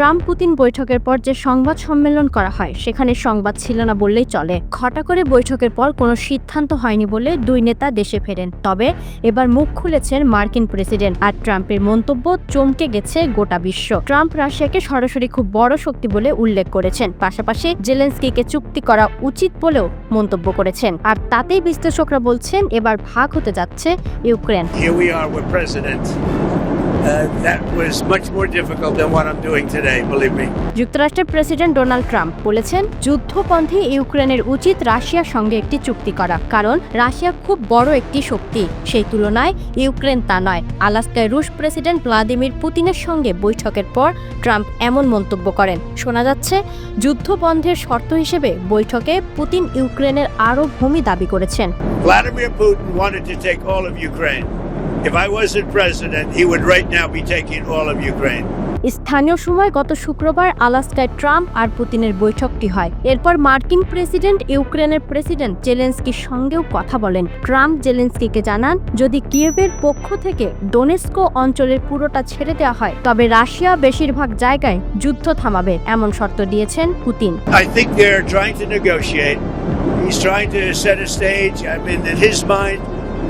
Trump Putin বৈঠকের পর যে সংবাদ সম্মেলন করা হয় সেখানে সংবাদ ছিল না বললেই চলে। ঘটা করে বৈঠকের পর কোনো সিদ্ধান্ত হয়নি বলে দুই নেতা দেশে ফেরেন। তবে এবার মুখ খুলেছেন মার্কিন প্রেসিডেন্ট, আর ট্রাম্পের মন্তব্য চমকে গেছে গোটা বিশ্ব। ট্রাম্প রাশিয়াকে সরাসরি খুব বড় শক্তি বলে উল্লেখ করেছেন, পাশাপাশি জেলেনস্কিকে চুক্তি করা উচিত বলেও মন্তব্য করেছেন। আর তাতেই বিশ্লেষকরা বলছেন এবার ভাগ হতে যাচ্ছে Ukraine. That was much more difficult than what I'm doing today, believe me. যুক্তরাষ্ট্রের প্রেসিডেন্ট ডোনাল্ড ট্রাম্প বলেছেন, যুদ্ধপন্থী ইউক্রেনের উচিত রাশিয়ার সঙ্গে একটি চুক্তি করা, কারণ রাশিয়া খুব বড় একটি শক্তি, সেই তুলনায় ইউক্রেন তা নয়। আলাস্কায় রুশ প্রেসিডেন্ট ভ্লাদিমির পুতিনের সঙ্গে বৈঠকের পর ট্রাম্প এমন মন্তব্য করেন। শোনা যাচ্ছে যুদ্ধবন্ধের শর্ত হিসেবে বৈঠকে পুতিন ইউক্রেনের আরও ভূমি দাবি করেছেন। Vladimir Putin wanted to take all of Ukraine. If I wasn't president, he would right now be taking all of Ukraine. স্থানীয় সময় গত শুক্রবার আলাস্কায় ট্রাম্প আর পুতিনের বৈঠকটি হয়। এরপর মার্কিন প্রেসিডেন্ট ইউক্রেনের প্রেসিডেন্ট জেলেনস্কির সঙ্গেও কথা বলেন। ট্রাম্প জেলেনস্কিকে জানান, যদি কিয়েভের পক্ষ থেকে ডোনেস্ক অঞ্চলের পুরোটা ছেড়ে দেওয়া হয় তবে রাশিয়া বেশিরভাগ জায়গায় যুদ্ধ থামাবে, এমন শর্ত দিয়েছেন Putin. I think they're trying to negotiate. He's trying to set a stage. I mean, in his mind,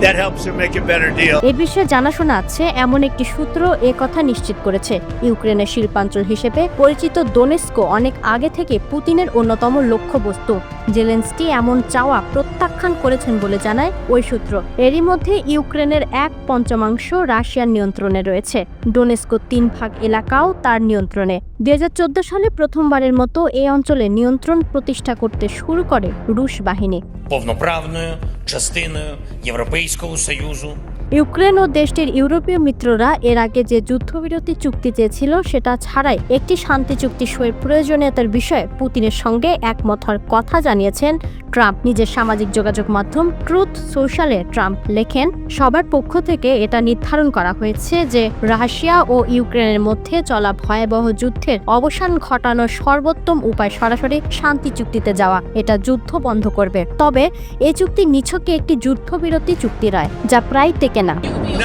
that helps him make a better deal. এই বিষয়ে জানাশোনা আছে এমন একটি সূত্র কথা নিশ্চিত করেছে, ইউক্রেনের শিল্পাঞ্চল হিসেবে পরিচিত ডোনেস্ক অনেক আগে থেকে পুতিনের অন্যতম লক্ষ্যবস্তু। জেলেনস্কি এমন চাওয়া প্রত্যাখ্যান করেছেন বলে জানায় ওই সূত্র। এরই মধ্যে ইউক্রেনের 1/5 রাশিয়ার নিয়ন্ত্রণে রয়েছে। ডোনেস্ক 3 ভাগ এলাকাও তার নিয়ন্ত্রণে। 2014 সালে প্রথমবারের মতো এই অঞ্চলে নিয়ন্ত্রণ প্রতিষ্ঠা করতে শুরু করে রুশ বাহিনী। повноправною частиною Європейського Союзу. ইউক্রেন ও দেশটির ইউরোপীয় মিত্ররা এর আগে যে যুদ্ধবিরতি চুক্তি চেয়েছিল সেটা ছাড়াই একটি শান্তি চুক্তি সইয়ের প্রয়োজনীয়তার বিষয়ে পুতিনের সঙ্গে একমত হওয়ার কথা জানিয়েছেন ট্রাম্প। নিজের সামাজিক যোগাযোগ মাধ্যম ট্রুথ সোশ্যালে ট্রাম্প লেখেন, সবার পক্ষ থেকে এটা নির্ধারণ করা হয়েছে যে রাশিয়া ও ইউক্রেনের মধ্যে চলা ভয়াবহ যুদ্ধের অবসান ঘটানোর সর্বোত্তম উপায় সরাসরি শান্তি চুক্তিতে যাওয়া। এটা যুদ্ধ বন্ধ করবে। তবে এই চুক্তি নিছকই একটি যুদ্ধবিরতি চুক্তি নয়, যা প্রায় টেকে না।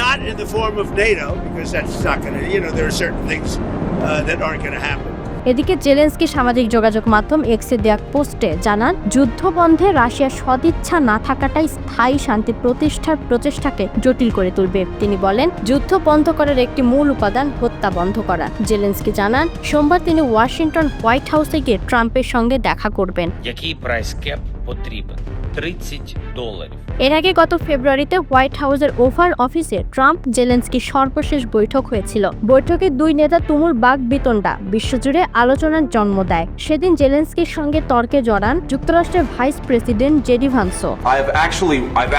Not in the form of NATO, because that's not going to, there are certain things that aren't going to happen. এদিকে জেলেনস্কি সামাজিক যোগাযোগ মাধ্যম এক্সে দেয়া পোস্টে জানান, যুদ্ধ বন্ধে রাশিয়ার সদিচ্ছা না থাকাটাই স্থায়ী শান্তি প্রতিষ্ঠার প্রচেষ্টাকে জটিল করে তুলবে। তিনি বলেন, যুদ্ধ বন্ধ করার একটি মূল উপাদান হত্যা বন্ধ করা। জেলেনস্কি জানান, সোমবার তিনি ওয়াশিংটন হোয়াইট হাউসে গিয়ে ট্রাম্পের সঙ্গে দেখা করবেন। Який прайс-кеп потрібен? $30. এর আগে গত ফেব্রুয়ারিতে হোয়াইট হাউসের ওভাল অফিসে ট্রাম্প জেলেনস্কির সর্বশেষ বৈঠক হয়েছিল। বৈঠকে দুই নেতা তুমুল বাকবিতণ্ডা বিশ্বজুড়ে আলোচনার জন্ম দেয়। সেদিন জেলেনস্কির সঙ্গে তর্কে জড়ান যুক্তরাষ্ট্রের ভাইস প্রেসিডেন্ট জেডি ভান্সও। I've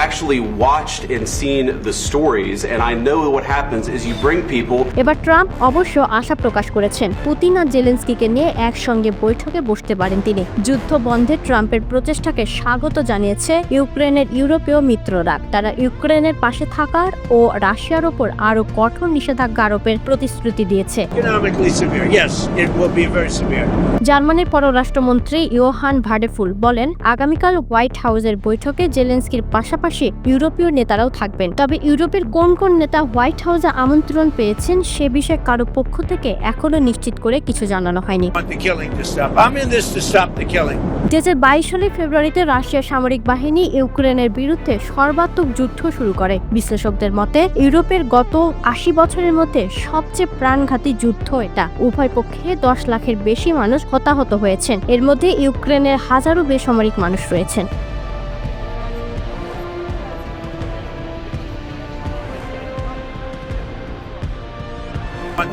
actually watched and seen the stories, and I know what happens is you bring people. এবার ট্রাম্প অবশ্য আশা প্রকাশ করেছেন পুতিন আর জেলেনস্কিকে নিয়ে একসঙ্গে বৈঠকে বসতে পারেন তিনি। যুদ্ধ বন্ধে ট্রাম্পের প্রচেষ্টাকে স্বাগত জানিয়েছে ইউক্রেনের ইউরোপীয় মিত্ররা। তারা ইউক্রেনের পাশে থাকার ও রাশিয়ার ওপর আরো কঠোর নিষেধাজ্ঞা আরোপের প্রতিশ্রুতি দিয়েছে। Economically severe, yes, it will be very severe. জার্মানির পররাষ্ট্রমন্ত্রী ইয়োহান ভাডেফুল বলেন, আগামীকাল হোয়াইট হাউসের বৈঠকে জেলেনস্কির পাশাপাশি ইউরোপীয় নেতারাও থাকবেন। তবে ইউরোপের কোন কোন নেতা হোয়াইট হাউসে আমন্ত্রণ পেয়েছেন সে বিষয়ে কারো পক্ষ থেকে এখনো নিশ্চিত করে কিছু জানানো হয়নি। 2022 সালের ফেব্রুয়ারিতে রাশিয়ার সামরিক বাহিনী ইউক্রেনের বিরুদ্ধে সর্বাত্মক যুদ্ধ শুরু করে। বিশ্লেষকদের মতে ইউরোপের গত 80 বছরের মধ্যে সবচেয়ে প্রাণঘাতী যুদ্ধ এটা। উভয় পক্ষে 10 লাখের বেশি মানুষ হতাহত হয়েছেন। এর মধ্যে ইউক্রেনের হাজারো বেসামরিক মানুষ রয়েছেন।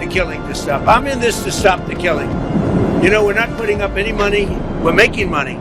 The killing to stop. I'm in this to stop the killing. We're not putting up any money. We're making money.